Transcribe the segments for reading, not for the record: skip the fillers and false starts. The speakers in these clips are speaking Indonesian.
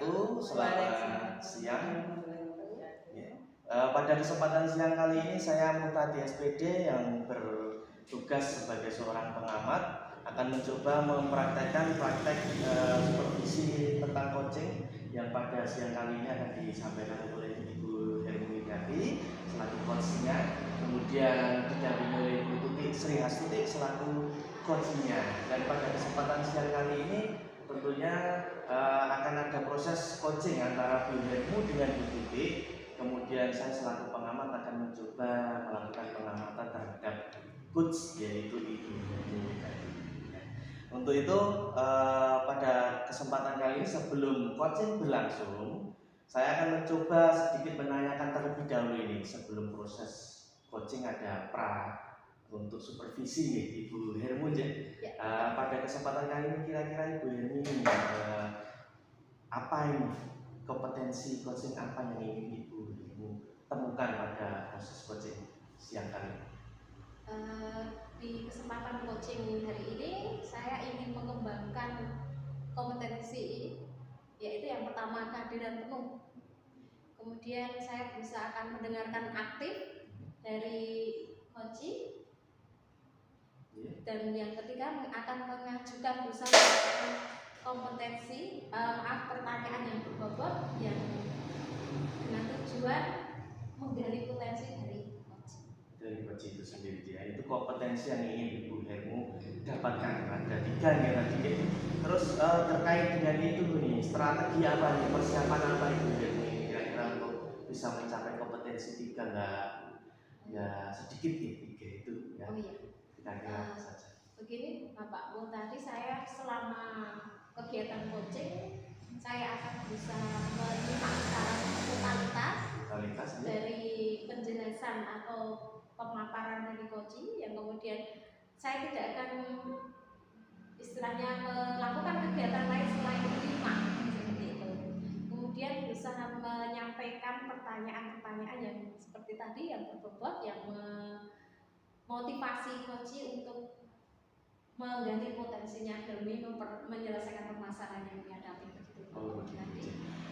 wabarakatuh. Selamat siang. Pada kesempatan siang kali ini saya Muhtadi SPD yang bertugas sebagai seorang pengamat akan mencoba mempraktekkan supervisi tentang coaching yang pada siang kali ini akan disampaikan oleh Ibu Hermiwati selaku coachnya, kemudian didampingi oleh Ibu Tuti Sri Hastuti selaku coachnya. Dan pada kesempatan siang kali ini tentunya akan ada proses coaching antara Bu Hermu dengan Bu Tuti. Kemudian saya selaku pengamat akan mencoba melakukan pengamatan terhadap coach yaitu Ibu Hermu. Untuk itu pada kesempatan kali ini sebelum coaching berlangsung, saya akan mencoba sedikit menanyakan terlebih dahulu ini sebelum proses coaching ada untuk supervisi nih Ibu Hermu ya. Pada kesempatan kali ini kira-kira Ibu Hermu apa ini kompetensi coaching apa yang ingin Ibu temukan pada proses coaching siang kali ini? Di kesempatan coaching hari ini saya ingin mengembangkan kompetensi, yaitu yang pertama kehadiran penuh. Kemudian saya berusaha akan mendengarkan aktif dari coaching. Dan yang ketiga akan mengajukan berusaha kompetensi pertanyaan yang berbobot yang dengan tujuan menggali potensi dari coaching itu sendiri ya. Itu kompetensi yang ingin Ibu Hermu dapatkan. Ada 3 nih tadi. Terus terkait dengan itu nih, strategi apa nih, persiapan apa Ibu Hermu kira-kira untuk bisa mencapai kompetensi 3 enggak ya sedikit nih 3 itu ya. Kira-kira saja. Begini Bapak Bu, tadi saya selama kegiatan coaching saya akan berusaha menyimak secara totalitas dari penjelasan atau pemaparan dari coaching, yang kemudian saya tidak akan istilahnya melakukan kegiatan lain selain menyimak seperti itu. Kemudian berusaha menyampaikan pertanyaan-pertanyaan yang seperti tadi yang berbobot, yang memotivasi coaching untuk mengganti potensinya demi menyelesaikan permasalahan yang dihadapi begitu.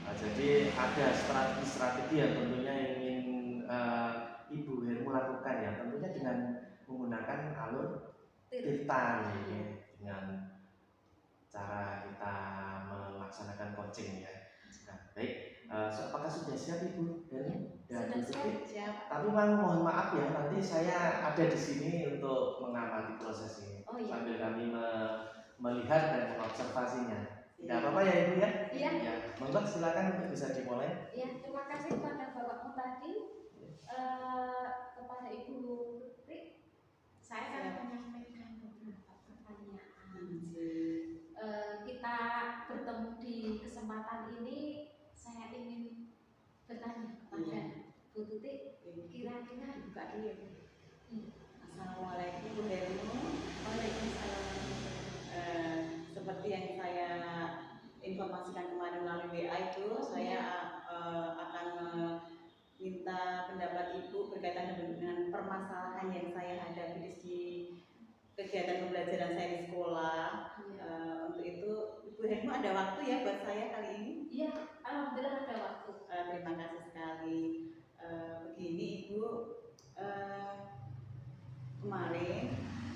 Jadi ada strategi-strategi yang tentunya ingin Ibu Hermu lakukan ya, tentunya dengan menggunakan alur tirta dengan cara kita melaksanakan coaching ya. Nah, baik, apakah sudah siap Ibu Hermu? Sudah siap. Tapi mohon maaf ya, nanti saya ada di sini untuk mengamati proses ini sambil kami melihat dan mengobservasinya. Tidak apa-apa ya Ibu ya? Iya. Ya, monggo silakan untuk bisa dimulai. Iya, terima kasih kepada Bapak tadi. Kepada Ibu Putri, saya akan menyampaikan beberapa pertanyaan. Kita bertemu di kesempatan ini, saya ingin bertanya kepada Bu Tuti, kira-kira buka dulu ya. Assalamualaikum Bu Hermu. Waalaikumsalam. Seperti yang saya informasikan kemarin melalui WA itu, saya akan meminta pendapat Ibu berkaitan dengan permasalahan yang saya hadapi di kegiatan pembelajaran saya di sekolah. Untuk itu Ibu Hermu ada waktu ya buat saya kali ini? Iya, alhamdulillah ada waktu. Terima kasih sekali. Begini Ibu, kemarin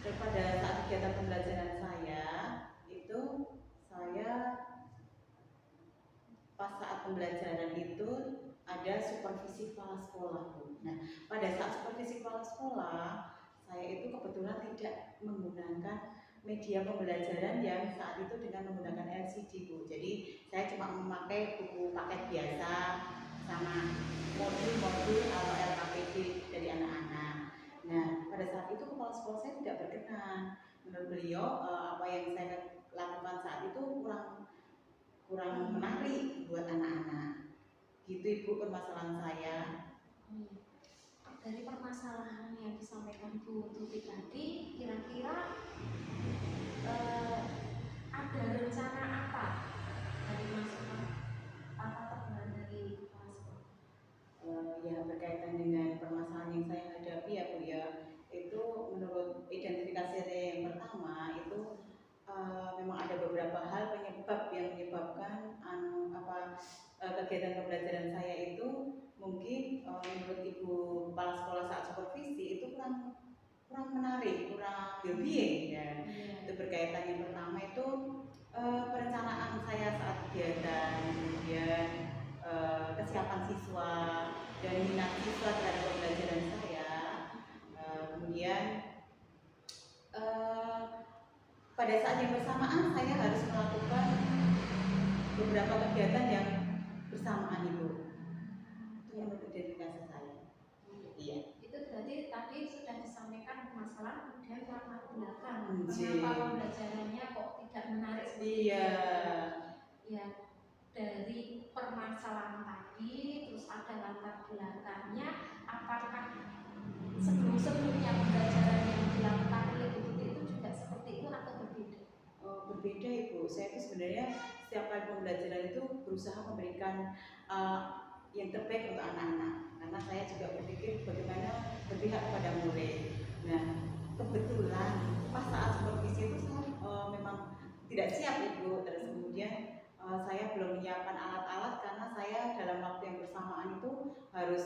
pada saat kegiatan pembelajaran saya itu, saya pas saat pembelajaran itu ada supervisi kepala sekolah Bu. Nah, pada saat supervisi kepala sekolah saya itu kebetulan tidak menggunakan media pembelajaran yang saat itu dengan menggunakan LCD Bu. Jadi saya cuma memakai buku paket biasa sama modul-modul atau LKPD dari anak-anak. Nah, pada saat itu kepala sekolah saya tidak berkenan. Menurut beliau apa yang saya lakukan saat itu kurang menarik buat anak-anak. Gitu Ibu permasalahan saya. Dari permasalahan yang disampaikan Bu Tuti tadi, kira-kira ada rencana apa dari masukan apa temuan dari kepala sekolah? Ya berkaitan dengan permasalahan yang saya hadapi ya Bu ya, itu menurut identifikasi saya yang pertama itu memang ada beberapa hal penyebab yang menyebabkan kegiatan pembelajaran saya itu mungkin menurut Ibu Kepala Sekolah saat supervisi itu kurang menarik, kurang well-being ya. Itu berkaitan yang pertama itu perencanaan saya saat kegiatan, kemudian kesiapan siswa dan minat siswa terhadap pembelajaran saya. Kemudian pada saat yang bersamaan saya harus melakukan beberapa kegiatan yang bersamaan itu menurut identifikasi saya. Iya. Itu berarti tadi sudah disampaikan masalah kemudian latar belakang Nggih. kenapa pembelajarannya kok tidak menarik seperti Iya. itu. Ya, dari permasalahan tadi terus ada latar belakangnya, apakah sebelum-sebelumnya pembelajaran yang dilakukan oleh Bu Tuti itu juga seperti itu atau berbeda? Berbeda Ibu, saya itu sebenarnya setiap kali pembelajaran itu berusaha memberikan yang terbaik untuk anak-anak, karena saya juga berpikir bagaimana berpihak kepada murid. Nah, kebetulan pas saat supervisi itu saya memang tidak siap Ibu, terus kemudian saya belum menyiapkan alat-alat karena saya dalam waktu yang bersamaan itu harus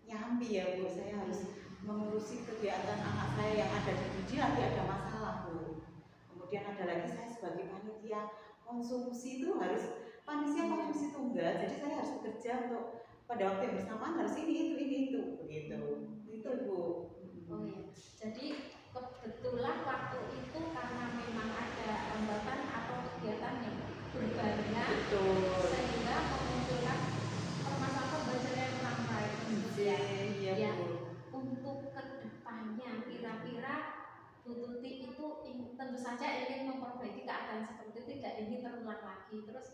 nyambi ya Bu, saya harus mengurusi kegiatan anak saya yang ada di Dudi lagi ada masalah Bu. Kemudian ada lagi saya sebagai panitia konsumsi itu harus panitia konsumsi tunggal, jadi saya harus bekerja untuk pada waktu yang bersamaan harus ini itu begitu. Itu Bu. Oh iya, jadi kebetulan waktu itu karena memang ada hambatan atau kegiatan yang berbarengan, sehingga memunculkan permasalahan pembelajaran yang kurang baik. Iya Bu. Untuk kedepannya kira-kira Bu Tuti itu tentu saja ingin memperbaiki keadaan seperti itu, tidak ingin terulang lagi. Terus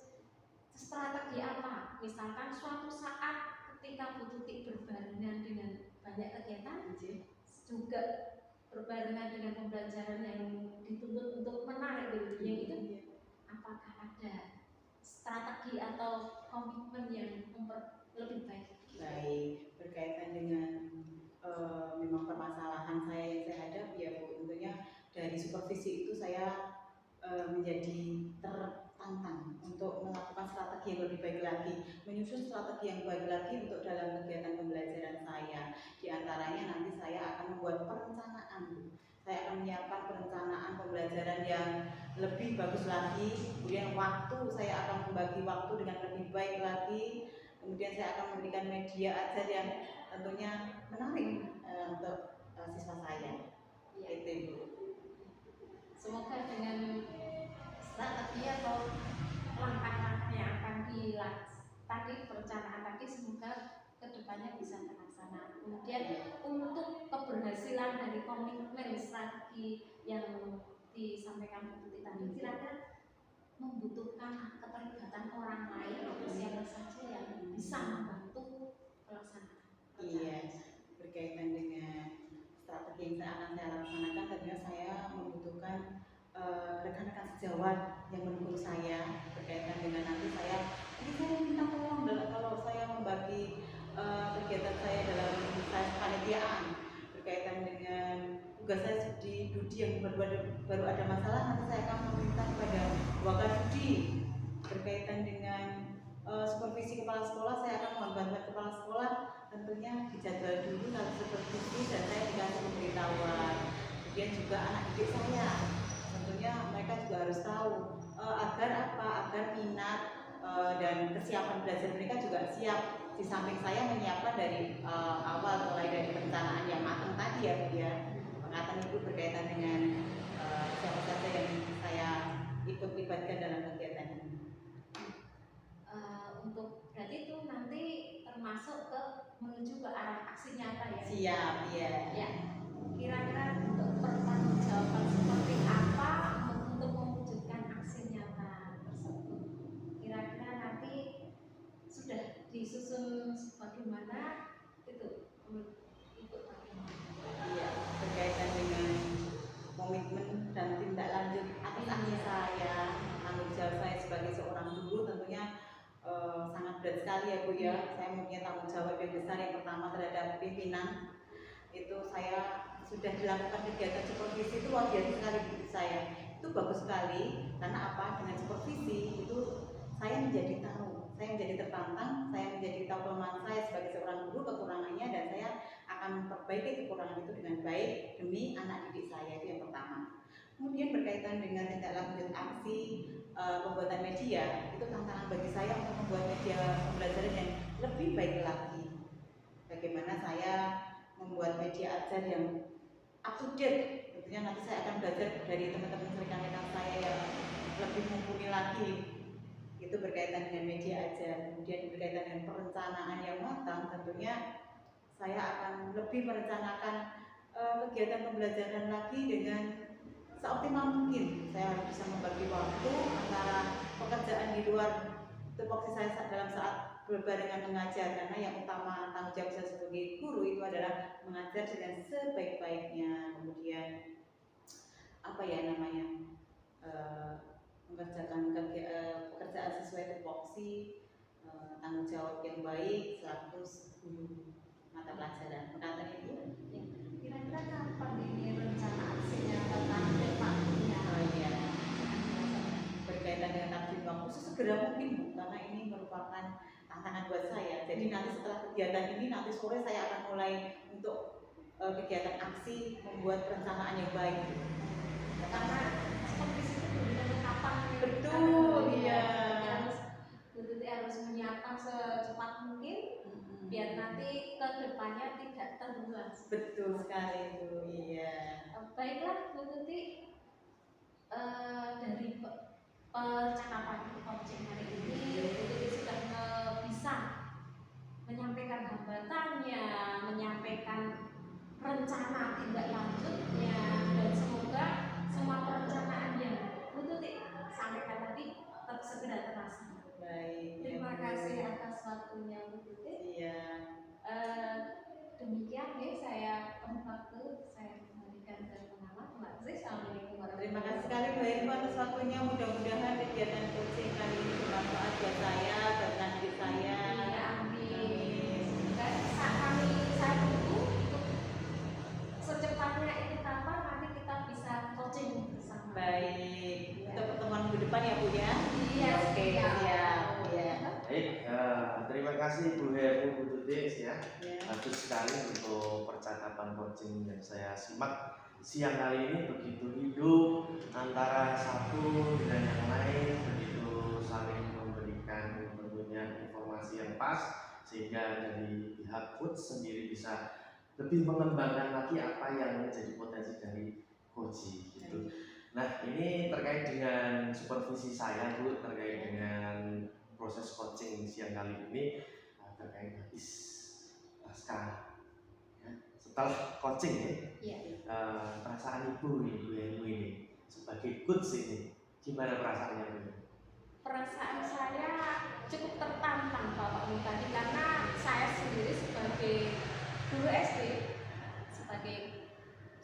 strategi apa? Misalkan suatu saat ketika Bu Tuti berbarengan dengan banyak kegiatan, juga berbarengan dengan pembelajaran yang dituntut untuk menarik dirinya itu, apakah ada strategi atau komitmen yang lebih baik? Baik, berkaitan dengan memang permasalahan saya yang saya hadapi ya Bu, tentunya dari supervisi itu saya menjadi tertantang untuk melakukan strategi yang lebih baik lagi, menyusun strategi yang baik lagi untuk dalam kegiatan pembelajaran saya. Di antaranya nanti saya akan membuat perencanaan. Saya akan menyiapkan perencanaan pembelajaran yang lebih bagus lagi, kemudian waktu saya akan membagi waktu dengan lebih baik lagi, kemudian saya akan memberikan media ajar yang tentunya menarik untuk siswa saya. Itu Ibu. Semoga dengan strategi atau langkah-langkah yang akan tadi perencanaan tadi semoga kedepannya bisa terlaksana. Kemudian untuk keberhasilan dari komitmen strategi yang disampaikan Bu Tuti tadi, kira-kira membutuhkan keterlibatan orang lain atau siapa saja yang bisa membantu pelaksanaan? Iya, berkaitan dengan strategi yang akan saya laksanakan, tentunya saya membutuhkan rekan-rekan sejawat yang mendukung saya berkaitan dengan nanti saya minta tolong kalau saya membagi kegiatan saya dalam kepanitiaan berkaitan dengan tugas saya di Dudi yang baru ada masalah, nanti saya akan meminta kepada Wakadudi berkaitan dengan supervisi kepala sekolah, saya akan mohon bantuan kepala sekolah tentunya dijadwal dulu kalau supervisi dan saya dikasih pemberitahuan. Kemudian juga anak didik saya tentunya mereka juga harus tahu agar minat dan kesiapan belajar mereka juga siap. Di samping saya menyiapkan dari awal mulai dari perencanaan yang matang tadi ya Bu ya, pengatan itu berkaitan dengan siapa saja yang saya ikut libatkan dalam kegiatan ini. Untuk berarti itu nanti termasuk ke menuju ke arah aksi nyata ya? Siap, iya. Ya. Kira-kira untuk pertanggungjawaban seperti apa untuk mewujudkan aksi nyata tersebut? Kira-kira nanti sudah disusun bagaimana itu ikut bagaimana? Iya, berkaitan dengan komitmen dan tindak lanjut atas aksi saya, tanggung jawab saya sebagai seorang guru tentunya sangat berat sekali ya Bu ya. Saya mempunyai tanggung jawab yang besar. Yang pertama terhadap pimpinan, itu saya sudah dilakukan kegiatan supervisi itu luar biasa sekali bagi saya. Itu bagus sekali karena apa? Dengan supervisi itu saya menjadi tahu bersama. Kemudian berkaitan dengan tindak lanjut aksi pembuatan media, itu tantangan bagi saya untuk membuat media pembelajaran yang lebih baik lagi. Bagaimana saya membuat media ajar yang up to date. Tentunya nanti saya akan belajar dari teman-teman rekan-rekan saya yang lebih mumpuni lagi. Itu berkaitan dengan media ajar. Kemudian berkaitan dengan perencanaan yang matang, tentunya saya akan lebih merencanakan kegiatan pembelajaran lagi dengan seoptimal mungkin. Saya harus bisa membagi waktu antara pekerjaan di luar tupoksi saya dalam saat berbarengan mengajar, karena yang utama tanggung jawab saya sebagai guru itu adalah mengajar dengan sebaik-baiknya. Kemudian mengerjakan pekerjaan sesuai tupoksi, tanggung jawab yang baik selaku guru mata pelajaran. Menurut Ibu? Kira-kira kapan ini rencana aksinya tentang depannya? Oh iya, berkaitan dengan takdir waktu sesegera mungkin Bu, karena ini merupakan tantangan buat saya. Jadi nanti setelah kegiatan ini, nanti sore saya akan mulai untuk kegiatan aksi membuat perencanaan yang baik. Karena seperti itu benar kapan Betul, iya. Harus menyiapkan secepat mungkin biar nanti ke depannya tidak terbuang. Betul sekali Bu, iya. Baiklah Bu Tuti, dari percakapan coaching hari ini Bu Tuti sudah bisa menyampaikan hambatannya, menyampaikan rencana tindak lanjutnya, dan semoga semua perencanaan yang Bu Tuti sampaikan tadi segera terlaksana. Baik. Terima kasih atas waktunya Bu Tuti. Iya. Demikian ya, saya waktu saya kembalikan ke pengamat. Terima kasih. Assalamualaikum warahmatullahi Terima kasih sekali Bu Heru atas waktunya. Mudah-mudahan kegiatan coaching kali ini bermanfaat buat saya, buat adik saya. Iya, amin. Saya tunggu untuk secepatnya ini kapan nanti kita bisa coaching bersama. Baik. Untuk pertemuan minggu depan ya Bu ya. Iya. Oke, siap. Ya. Baik, terima kasih Bu Heru, Bu Tuti ya. Ya. Bagus sekali untuk percakapan coaching yang saya simak siang kali ini, begitu hidup antara satu dengan yang lain, begitu saling memberikan tentunya informasi yang pas, sehingga dari pihak coach sendiri bisa lebih mengembangkan lagi apa yang menjadi potensi dari coaching gitu. Nah, ini terkait dengan supervisi saya Bu, terkait dengan proses coaching siang kali ini, terkait habis pasca setelah coaching ya, perasaan Ibu ini sebagai coach ini gimana perasaannya Bu? Perasaan saya cukup tertantang Bapak Bu tadi, karena saya sendiri sebagai guru SD, sebagai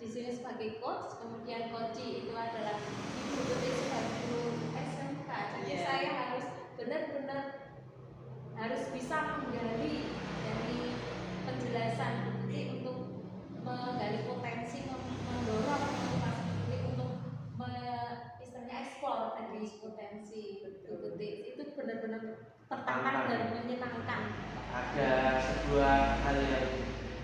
di sini sebagai coach, kemudian coach itu adalah Ibu Tuti sebagai guru SMK. Jadi saya harus benar-benar harus bisa menggali dari penjelasan Bu Tuti untuk menggali potensi, mendorong motivasi Bu Tuti untuk istilahnya eksplor tadi potensi Bu Tuti. Itu benar-benar tertantang dan menyenangkan. Ada sebuah hal yang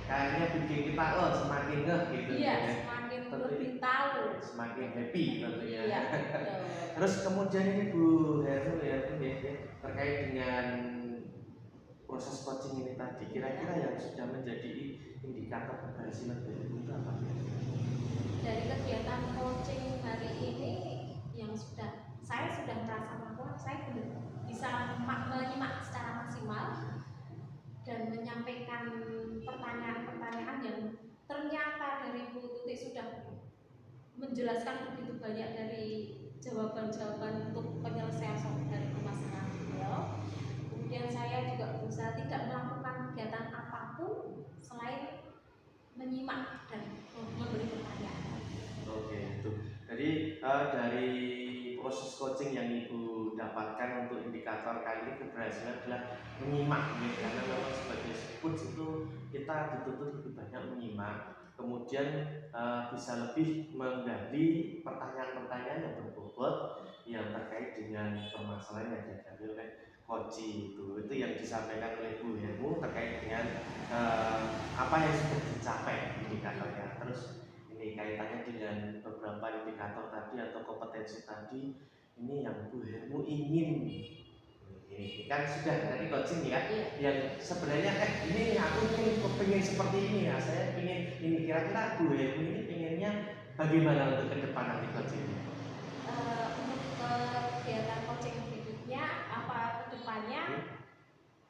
kayaknya bikin kita semakin gitu. Iya, semakin lebih tahu, semakin happy tentunya. Iya. Terus kemudian ini Bu Heru ya, terkait dengan proses coaching ini tadi, kira-kira yang sudah menjadi indikator keberhasilan dari itu apa? Dari kegiatan coaching hari ini yang saya sudah merasa bahwa saya bisa menyimak secara maksimal dan menyampaikan pertanyaan-pertanyaan yang ternyata dari Bu Tuti sudah menjelaskan begitu banyak dari jawaban-jawaban untuk penyelesaian dari permasalahan beliau. Kemudian saya juga berusaha tidak melakukan kegiatan apapun selain menyimak dan memberi pertanyaan. Oke, itu. Jadi dari proses coaching yang Ibu dapatkan untuk indikator kali ini keberhasilan adalah menyimak, karena memang sebagai coach itu kita dituntut lebih banyak menyimak, kemudian bisa lebih menggali pertanyaan-pertanyaan yang berbobot yang terkait dengan permasalahan yang dihadapi oleh coaching itu yang disampaikan oleh Bu Heru terkait dengan apa yang sudah dicapai indikatornya. Terus ini kaitannya dengan beberapa beberapa indikator tadi atau kompetensi tadi ini yang Bu Hermu ingin. Ini kan sudah tadi coaching ya, yang sebenarnya ini aku pengen seperti ini ya, saya pengen ini, kira-kira Bu Hermu ini pengennya bagaimana untuk ke depan nanti coachingnya? Untuk kegiatan coaching berikutnya apa kedepannya,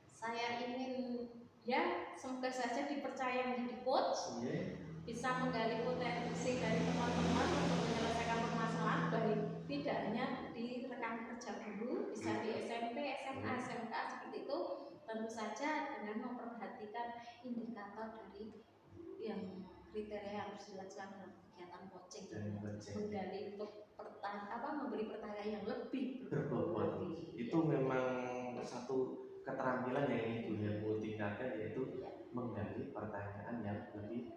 saya ingin ya semoga saja dipercaya menjadi coach, bisa menggali potensi dari teman-teman untuk menyelesaikan permasalahan, baik tidak hanya di rekan kerja guru, bisa di SMP, SMA, SMK seperti itu, tentu saja dengan memperhatikan indikator dari yang kriteria harus dilakukan dalam kegiatan coaching, menggali untuk memberi pertanyaan yang lebih berbobot. Itu memang satu keterampilan yang ingin Bu Hermu tingkatkan, yaitu menggali pertanyaan yang lebih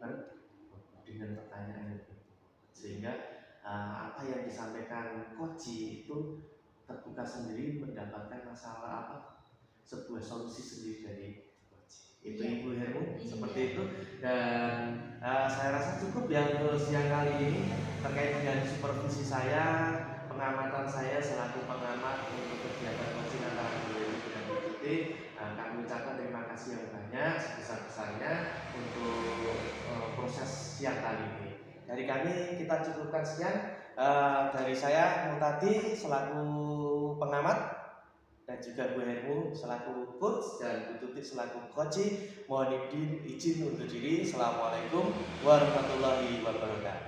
dengan pertanyaan yang lebih, sehingga apa yang disampaikan coach itu terbuka sendiri, mendapatkan masalah sebuah solusi sendiri dari coach. Itu Ibu Hermu seperti itu. Dan saya rasa cukup ya untuk siang kali ini terkait dengan supervisi saya, pengamatan saya selaku pengamat untuk kegiatan coaching antara Bu Hermu dengan Bu Tuti. Kami ucapkan terima kasih yang banyak sebesar-besarnya untuk proses siang kali ini. Dari kami kita cukupkan sekian. Dari saya Muhtadi selaku pengamat, dan juga Bu Hermu selaku coach, dan Bu Tuti selaku coach. Mohon izin untuk diri. Assalamualaikum warahmatullahi wabarakatuh.